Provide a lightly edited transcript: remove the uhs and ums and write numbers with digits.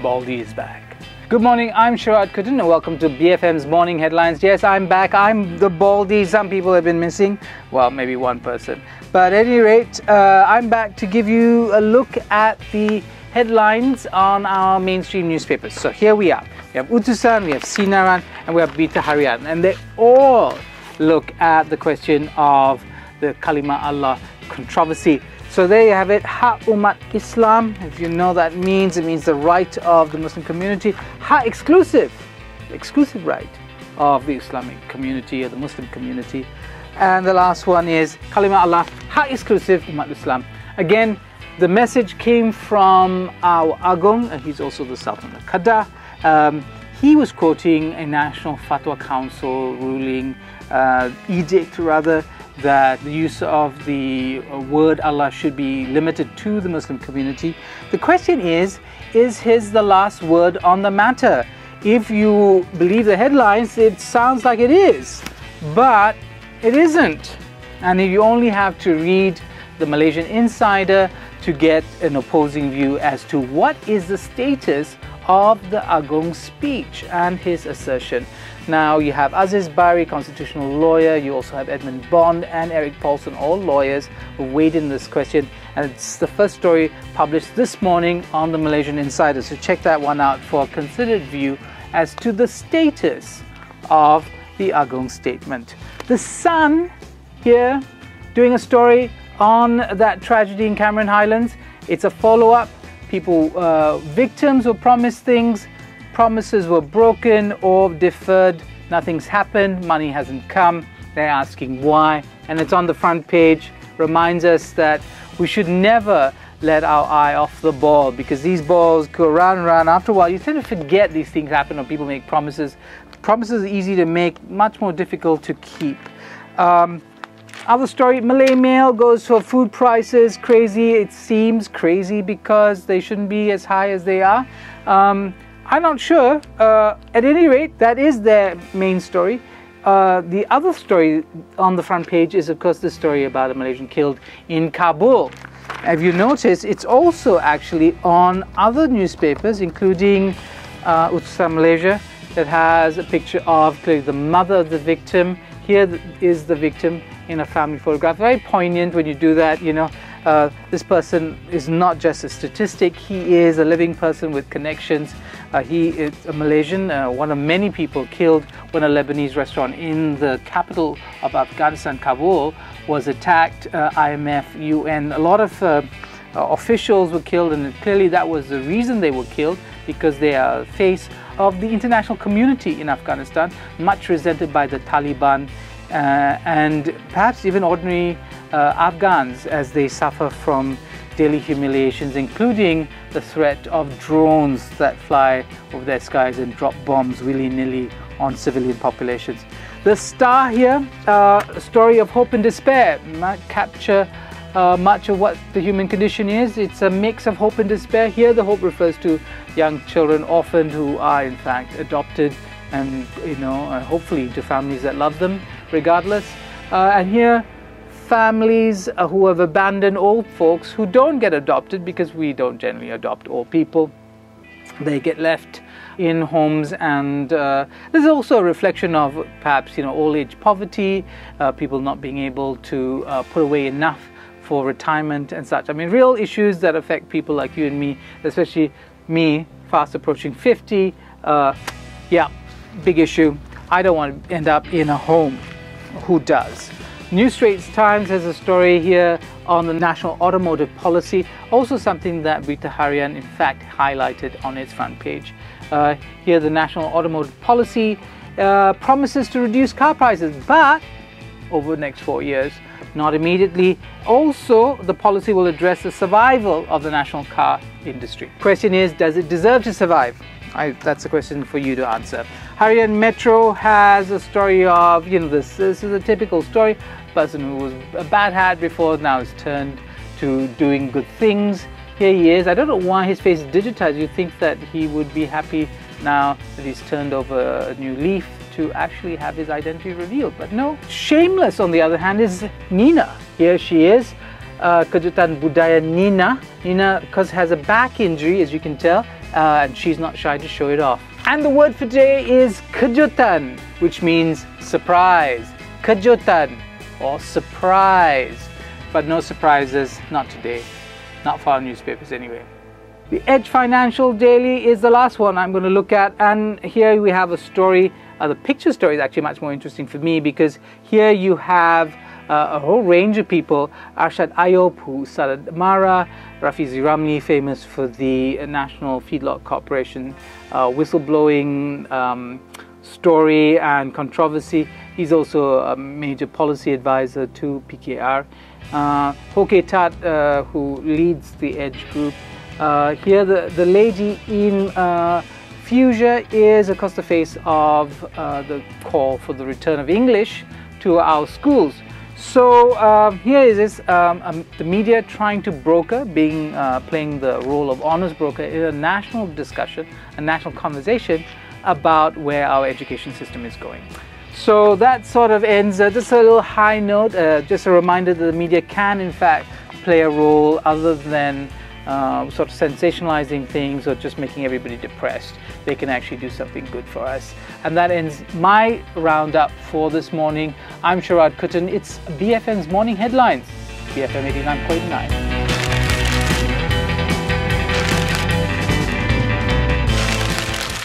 Baldy is back. Good morning, I'm Sharaad Kuttan and welcome to BFM's Morning Headlines. Yes, I'm back. I'm the Baldy. Some people have been missing. Well, maybe one person. But at any rate, I'm back to give you a look at the headlines on our mainstream newspapers. So here we are. We have Utusan, we have Sinaran, and we have Berita Harian. And they all look at the question of the Kalimah Allah controversy. So there you have it, Hak Umat Islam. If you know that means, it means the right of the Muslim community. Hak exclusive right of the Islamic community or the Muslim community. And the last one is Kalimah Allah, Hak exclusive Umat Islam. Again, the message came from our Agong, and he's also the Sultan of Kedah. He was quoting a National Fatwa Council ruling, edict rather, that the use of the word Allah should be limited to the Muslim community. The question is his the last word on the matter? If you believe the headlines, it sounds like it is, but it isn't. And you only have to read the Malaysian Insider to get an opposing view as to what is the status of the Agong's speech and his assertion. Now you have Aziz Bari, constitutional lawyer, you also have Edmund Bond and Eric Paulson, all lawyers who weighed in this question, and it's the first story published this morning on the Malaysian Insider, so check that one out for a considered view as to the status of the Agong statement. The Sun here doing a story on that tragedy in Cameron Highlands. It's a follow-up. Victims were promised things, promises were broken or deferred, nothing's happened, money hasn't come, they're asking why, and it's on the front page. Reminds us that we should never let our eye off the ball, because these balls go round and round. After a while you tend to forget these things happen when people make promises. Promises are easy to make, much more difficult to keep. Other story, Malay Mail goes for food prices crazy. It seems crazy because they shouldn't be as high as they are. I'm not sure. At any rate, that is their main story. The other story on the front page is, of course, the story about a Malaysian killed in Kabul. Have you noticed, it's also actually on other newspapers, including Utusan Malaysia, that has a picture of clearly the mother of the victim. Here is the victim in a family photograph. Very poignant when you do that, you know. This person is not just a statistic, he is a living person with connections. He is a Malaysian, one of many people killed when a Lebanese restaurant in the capital of Afghanistan, Kabul, was attacked. IMF, UN, a lot of officials were killed, and clearly that was the reason they were killed, because they are the face of the international community in Afghanistan, much resented by the Taliban and perhaps even ordinary Afghans, as they suffer from daily humiliations, including the threat of drones that fly over their skies and drop bombs willy-nilly on civilian populations. The Star here, a story of hope and despair, might capture much of what the human condition is. It's a mix of hope and despair. Here the hope refers to young children orphaned who are in fact adopted, and hopefully to families that love them regardless. And here families who have abandoned old folks who don't get adopted, because we don't generally adopt old people. They get left in homes, and there's also a reflection of perhaps old age poverty, people not being able to put away enough for retirement and such. I mean, real issues that affect people like you and me, especially me, fast approaching 50. Yeah, big issue. I don't want to end up in a home. Who does? New Straits Times has a story here on the national automotive policy, also something that Berita Harian in fact highlighted on its front page. Here the national automotive policy promises to reduce car prices, but over the next 4 years, not immediately. Also, the policy will address the survival of the national car industry. Question is, does it deserve to survive? That's a question for you to answer. Harian Metro has a story of, this is a typical story. Person who was a bad hat before now is turned to doing good things. Here he is. I don't know why his face is digitized. You'd think that he would be happy now that he's turned over a new leaf to actually have his identity revealed, but no. Shameless, on the other hand, is Nina. Here she is, Kejutan Budaya Nina. Nina, because has a back injury, as you can tell, and she's not shy to show it off. And the word for today is Kuttan, which means surprise. Kuttan, or surprise. But no surprises, not today. Not for our newspapers anyway. The Edge Financial Daily is the last one I'm going to look at, and here we have a story. The picture story is actually much more interesting for me, because here you have a whole range of people. Arshad Ayub, who started Mara, Rafizi Ramli, famous for the National Feedlot Corporation whistleblowing story and controversy. He's also a major policy advisor to PKR. Ho Kay Tat, who leads the Edge group. Here the lady in Fuchsia is of course the face of the call for the return of English to our schools. So here is this, the media trying to broker, playing the role of honest broker in a national discussion, a national conversation about where our education system is going. So that sort of ends, just a little high note, just a reminder that the media can in fact play a role other than sort of sensationalizing things or just making everybody depressed. They can actually do something good for us. And that ends my roundup for this morning. I'm Sharaad Kuttan. It's BFM's Morning Headlines, BFM 89.9.